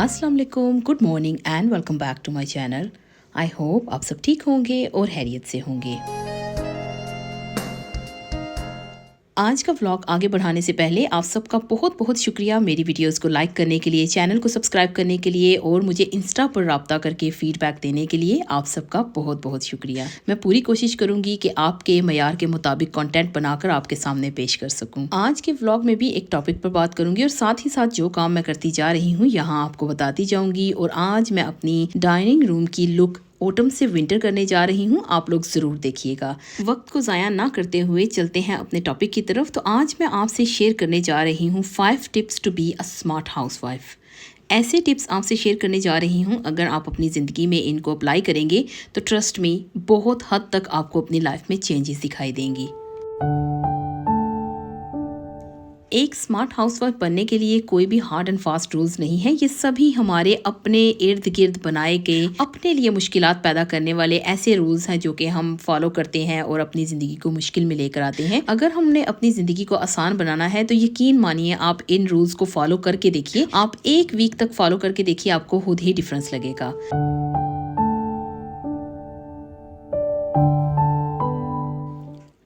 अस्सलाम वालेकुम, good morning and welcome back to my channel. I hope आप सब ठीक होंगे और खैरियत से होंगे। आज का व्लॉग आगे बढ़ाने से पहले आप सबका बहुत बहुत शुक्रिया मेरी वीडियोस को लाइक करने के लिए, चैनल को सब्सक्राइब करने के लिए और मुझे इंस्टा पर राब्ता करके फीडबैक देने के लिए आप सबका बहुत बहुत शुक्रिया। मैं पूरी कोशिश करूंगी कि आपके मयार के मुताबिक कंटेंट बनाकर आपके सामने पेश कर सकूं। आज के व्लॉग में भी एक टॉपिक पर बात करूंगी और साथ ही साथ जो काम मैं करती जा रही हूँ यहाँ आपको बताती जाऊंगी। और आज मैं अपनी डाइनिंग रूम की लुक ऑटम से विंटर करने जा रही हूँ, आप लोग ज़रूर देखिएगा। वक्त को ज़ाया ना करते हुए चलते हैं अपने टॉपिक की तरफ। तो आज मैं आपसे शेयर करने जा रही हूँ 5 tips to be a smart housewife. ऐसे टिप्स आपसे शेयर करने जा रही हूँ, अगर आप अपनी ज़िंदगी में इनको अप्लाई करेंगे तो ट्रस्ट मी बहुत हद तक आपको अपनी लाइफ में चेंजेस दिखाई देंगी। एक स्मार्ट हाउसवाइफ बनने के लिए कोई भी हार्ड एंड फास्ट रूल्स नहीं है। ये सभी हमारे अपने इर्द गिर्द बनाए गए, अपने लिए मुश्किलात पैदा करने वाले ऐसे रूल्स हैं जो कि हम फॉलो करते हैं और अपनी ज़िंदगी को मुश्किल में लेकर आते हैं। अगर हमने अपनी ज़िंदगी को आसान बनाना है तो यकीन मानिए आप इन रूल्स को फॉलो करके देखिए। आप एक वीक तक फॉलो करके देखिए, आपको खुद ही डिफरेंस लगेगा।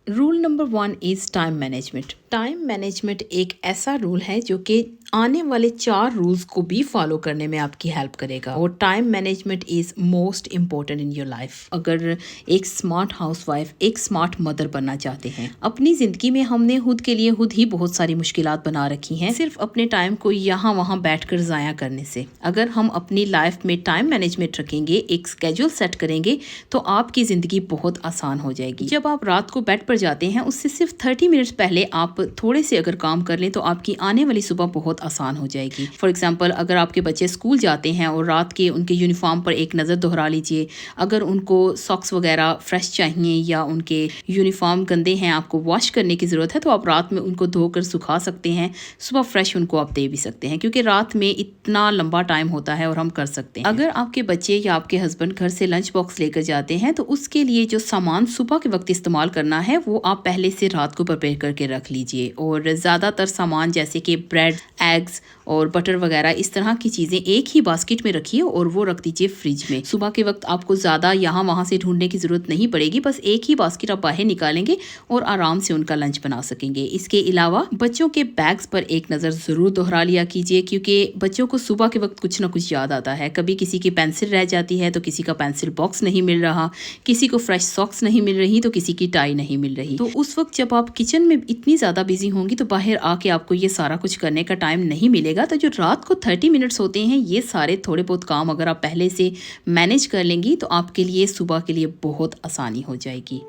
Rule number 1 is time management. Time management एक ऐसा रूल है जो कि आने वाले 4 रूल्स को भी फॉलो करने में आपकी हेल्प करेगा। और time management is most important in your life. अगर एक स्मार्ट हाउसवाइफ, एक स्मार्ट मदर बनना चाहते हैं, अपनी ज़िंदगी में हमने खुद के लिए खुद ही बहुत सारी मुश्किलात बना रखी हैं सिर्फ अपने टाइम को यहाँ वहाँ बैठकर ज़ाया करने से। अगर हम अपनी लाइफ में टाइम मैनेजमेंट रखेंगे, एक स्केड्यूल सेट करेंगे, तो आपकी ज़िंदगी बहुत आसान हो जाएगी। जब आप रात को बेड पर जाते हैं उससे सिर्फ 30 मिनट्स पहले आप थोड़े से अगर काम कर लें तो आपकी आने वाली सुबह बहुत आसान हो जाएगी। फॉर एग्जांपल, अगर आपके बच्चे स्कूल जाते हैं और रात के उनके यूनिफॉर्म पर एक नज़र दोहरा लीजिए। अगर उनको सॉक्स वगैरह फ्रेश चाहिए या उनके यूनिफॉर्म गंदे हैं, आपको वॉश करने की ज़रूरत है, तो आप रात में उनको धोकर सुखा सकते हैं। सुबह फ्रेश उनको आप दे भी सकते हैं क्योंकि रात में इतना लंबा टाइम होता है और हम कर सकते हैं। अगर आपके बच्चे या आपके हस्बैंड घर से लंच बॉक्स लेकर जाते हैं तो उसके लिए जो सामान सुबह के वक्त इस्तेमाल करना है वो आप पहले से रात को प्रिपेयर करके रख लीजिए। और ज़्यादातर सामान जैसे कि ब्रेड, एग्स और बटर वगैरह इस तरह की चीज़ें एक ही बास्केट में रखिए और वो रख दीजिए फ्रिज में। सुबह के वक्त आपको ज़्यादा यहाँ वहाँ से ढूंढने की ज़रूरत नहीं पड़ेगी, बस एक ही बास्केट आप बाहर निकालेंगे और आराम से उनका लंच बना सकेंगे। इसके अलावा बच्चों के बैग्स पर एक नज़र ज़रूर दोहरा लिया कीजिए क्योंकि बच्चों को सुबह के वक्त कुछ ना कुछ याद आता है। कभी किसी की पेंसिल रह जाती है तो किसी का पेंसिल बॉक्स नहीं मिल रहा, किसी को फ्रेश सॉक्स नहीं मिल रही तो किसी की टाई नहीं मिल रही। तो उस वक्त जब आप किचन में इतनी ज़्यादा बिजी होंगी तो बाहर आके आपको ये सारा कुछ करने का टाइम नहीं मिलेगा। तो जो रात को 30 मिनट्स होते हैं, ये सारे थोड़े बहुत काम अगर आप पहले से मैनेज कर लेंगी तो आपके लिए सुबह के लिए बहुत आसानी हो जाएगी।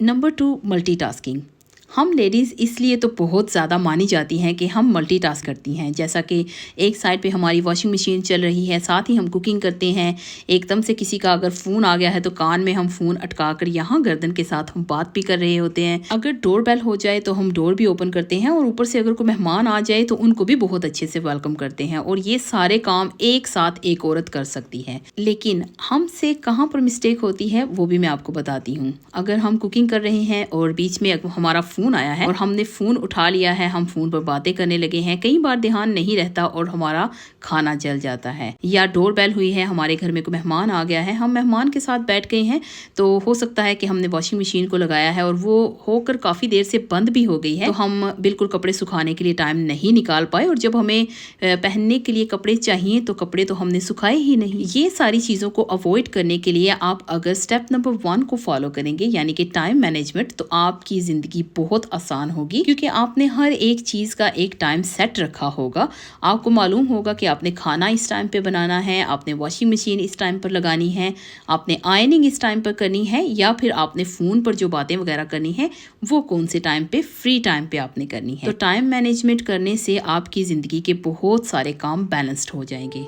Number 2, multitasking. हम लेडीज़ इसलिए तो बहुत ज़्यादा मानी जाती हैं कि हम मल्टीटास्क करती हैं। जैसा कि एक साइड पे हमारी वॉशिंग मशीन चल रही है, साथ ही हम कुकिंग करते हैं। एकदम से किसी का अगर फ़ोन आ गया है तो कान में हम फ़ोन अटका कर यहाँ गर्दन के साथ हम बात भी कर रहे होते हैं। अगर डोर बेल हो जाए तो हम डोर भी ओपन करते हैं और ऊपर से अगर कोई मेहमान आ जाए तो उनको भी बहुत अच्छे से वेलकम करते हैं। और ये सारे काम एक साथ एक औरत कर सकती है। लेकिन हमसे कहाँ पर मिस्टेक होती है वो भी मैं आपको बताती हूँ। अगर हम कुकिंग कर रहे हैं और बीच में हमारा फ़ोन आया है और हमने फ़ोन उठा लिया है, हम फ़ोन पर बातें करने लगे हैं, कई बार ध्यान नहीं रहता और हमारा खाना जल जाता है। या डोर बेल हुई है, हमारे घर में कोई मेहमान आ गया है, हम मेहमान के साथ बैठ गए हैं, तो हो सकता है कि हमने वॉशिंग मशीन को लगाया है और वो होकर काफ़ी देर से बंद भी हो गई है, तो हम बिल्कुल कपड़े सुखाने के लिए टाइम नहीं निकाल पाए और जब हमें पहनने के लिए कपड़े चाहिए तो कपड़े तो हमने सुखाए ही नहीं। ये सारी चीज़ों को अवॉइड करने के लिए आप अगर स्टेप नंबर 1 को फॉलो करेंगे यानी कि टाइम मैनेजमेंट, तो आपकी ज़िंदगी बहुत आसान होगी क्योंकि आपने हर एक चीज़ का एक टाइम सेट रखा होगा। आपको मालूम होगा कि आपने खाना इस टाइम पे बनाना है, आपने वॉशिंग मशीन इस टाइम पर लगानी है, आपने आयनिंग इस टाइम पर करनी है, या फिर आपने फ़ोन पर जो बातें वगैरह करनी है वो कौन से टाइम पे, फ्री टाइम पे आपने करनी है। तो टाइम मैनेजमेंट करने से आपकी ज़िंदगी के बहुत सारे काम बैलेंस्ड हो जाएंगे।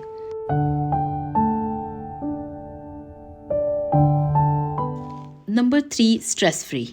Number 3, stress free.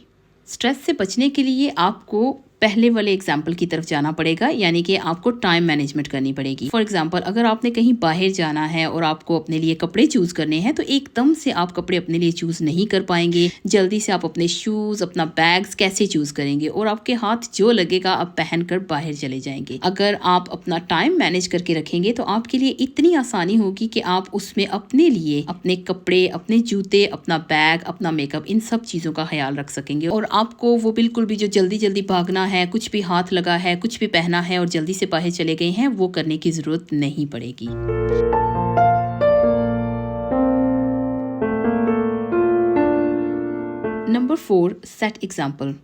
स्ट्रेस से बचने के लिए आपको पहले वाले एग्जाम्पल की तरफ जाना पड़ेगा, यानी कि आपको टाइम मैनेजमेंट करनी पड़ेगी। फॉर एग्जाम्पल, अगर आपने कहीं बाहर जाना है और आपको अपने लिए कपड़े चूज करने हैं, तो एकदम से आप कपड़े अपने लिए चूज नहीं कर पाएंगे। जल्दी से आप अपने शूज, अपना बैग्स कैसे चूज करेंगे, और आपके हाथ जो लगेगा आप पहनकर बाहर चले जाएंगे। अगर आप अपना टाइम मैनेज करके रखेंगे तो आपके लिए इतनी आसानी होगी कि आप उसमें अपने लिए अपने कपड़े, अपने जूते, अपना बैग, अपना मेकअप, इन सब चीजों का ख्याल रख सकेंगे। और आपको वो बिल्कुल भी जो जल्दी जल्दी भागना है, कुछ भी हाथ लगा है, कुछ भी पहना है और जल्दी से बाहर चले गए हैं, वो करने की जरूरत नहीं पड़ेगी। Number 4, set example.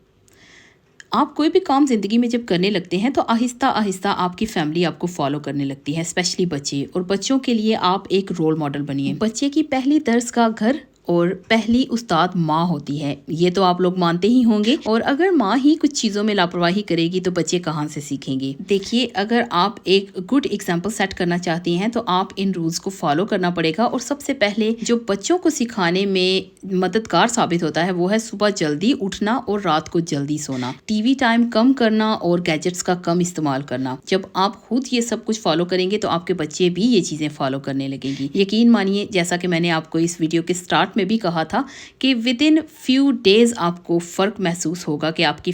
आप कोई भी काम ज़िंदगी में जब करने लगते हैं तो आहिस्ता आहिस्ता आपकी फैमिली आपको फॉलो करने लगती है, स्पेशली बच्चे। और बच्चों के लिए आप एक रोल मॉडल बनिए। बच्चे की पहली दर्स का घर और पहली उस्ताद माँ होती है, ये तो आप लोग मानते ही होंगे। और अगर माँ ही कुछ चीज़ों में लापरवाही करेगी तो बच्चे कहाँ से सीखेंगे। देखिए, अगर आप एक गुड एग्जाम्पल सेट करना चाहती हैं तो आप इन रूल्स को फॉलो करना पड़ेगा। और सबसे पहले जो बच्चों को सिखाने में मददगार साबित होता है वो है सुबह जल्दी उठना और रात को जल्दी सोना, टीवी टाइम कम करना और गैजेट्स का कम इस्तेमाल करना। जब आप खुद ये सब कुछ फॉलो करेंगे तो आपके बच्चे भी ये चीज़ें फॉलो करने लगेंगी। यकीन मानिए, जैसा कि मैंने आपको इस वीडियो के स्टार्ट में भी कहा था कि विद इन फ्यू डेज आपको फ़र्क महसूस होगा कि आपकी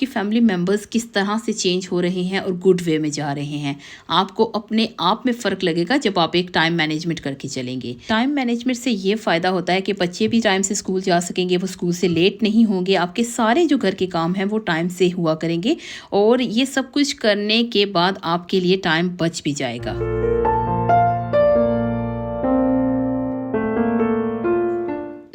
फैमिली मेंबर्स किस तरह से चेंज हो रहे हैं और गुड वे में जा रहे हैं। आपको अपने आप में फ़र्क लगेगा जब आप एक टाइम मैनेजमेंट करके चलेंगे। टाइम मैनेजमेंट से ये फ़ायदा होता है कि बच्चे भी टाइम से स्कूल जा सकेंगे, वो स्कूल से लेट नहीं होंगे, आपके सारे जो घर के काम हैं वो टाइम से हुआ करेंगे, और ये सब कुछ करने के बाद आपके लिए टाइम बच भी जाएगा।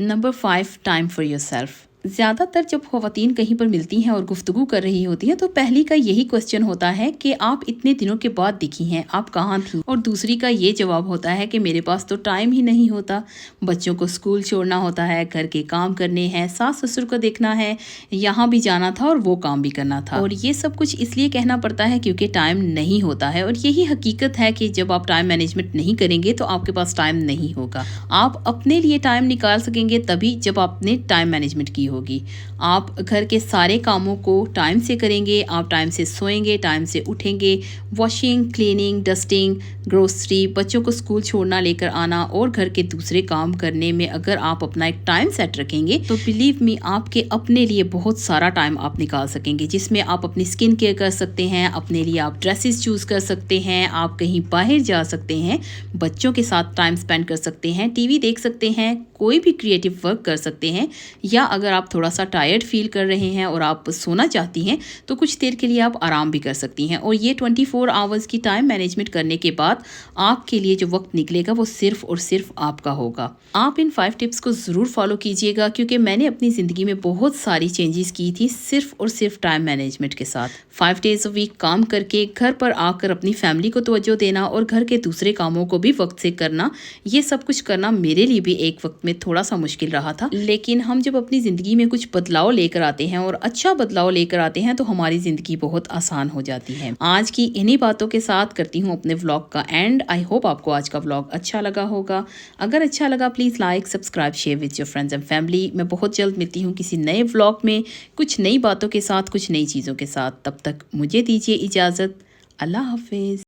Number 5, time for yourself. ज़्यादातर जब ख़वातीन कहीं पर मिलती हैं और गुफ्तगू कर रही होती हैं तो पहली का यही क्वेश्चन होता है कि आप इतने दिनों के बाद दिखी हैं, आप कहाँ थी। और दूसरी का ये जवाब होता है कि मेरे पास तो टाइम ही नहीं होता, बच्चों को स्कूल छोड़ना होता है, घर के काम करने हैं, सास ससुर को देखना है, यहाँ भी जाना था और वो काम भी करना था। और ये सब कुछ इसलिए कहना पड़ता है क्योंकि टाइम नहीं होता है। और यही हकीकत है कि जब आप टाइम मैनेजमेंट नहीं करेंगे तो आपके पास टाइम नहीं होगा। आप अपने लिए टाइम निकाल सकेंगे तभी जब आपने टाइम मैनेजमेंट की होगी। आप घर के सारे कामों को टाइम से करेंगे, आप टाइम से सोएंगे, टाइम से उठेंगे, वॉशिंग, क्लीनिंग, डस्टिंग, ग्रोसरी, बच्चों को स्कूल छोड़ना, लेकर आना और घर के दूसरे काम करने में अगर आप अपना एक टाइम सेट रखेंगे तो बिलीव मी, आपके अपने लिए बहुत सारा टाइम आप निकाल सकेंगे, जिसमें आप अपनी स्किन केयर कर सकते हैं, अपने लिए आप ड्रेसेस चूज कर सकते हैं, आप कहीं बाहर जा सकते हैं, बच्चों के साथ टाइम स्पेंड कर सकते हैं, टीवी देख सकते हैं, कोई भी क्रिएटिव वर्क कर सकते हैं। या अगर आप थोड़ा सा टायर्ड फील कर रहे हैं और आप सोना चाहती हैं तो कुछ देर के लिए आप आराम भी कर सकती हैं। और ये 24 आवर्स की टाइम मैनेजमेंट करने के बाद आपके लिए जो वक्त निकलेगा वो सिर्फ और सिर्फ आपका होगा। आप इन 5 टिप्स को ज़रूर फॉलो कीजिएगा, क्योंकि मैंने अपनी ज़िंदगी में बहुत सारी चेंजेस की थी सिर्फ और सिर्फ टाइम मैनेजमेंट के साथ। 5 डेज अ वीक काम करके घर पर आकर अपनी फैमिली को तवज्जो देना और घर के दूसरे कामों को भी वक्त से करना, ये सब कुछ करना मेरे लिए भी एक वक्त में थोड़ा सा मुश्किल रहा था। लेकिन हम जब अपनी ज़िंदगी में कुछ बदलाव लेकर आते हैं और अच्छा बदलाव लेकर आते हैं तो हमारी ज़िंदगी बहुत आसान हो जाती है। आज की इन्हीं बातों के साथ करती हूँ अपने व्लॉग का एंड। आई होप आपको आज का व्लॉग अच्छा लगा होगा। अगर अच्छा लगा please like, subscribe, share with your friends and family. मैं बहुत जल्द मिलती हूँ किसी नए व्लॉग में, कुछ नई बातों के साथ, कुछ नई चीज़ों के साथ। तब तक मुझे दीजिए इजाज़त। अल्लाह हाफिज़।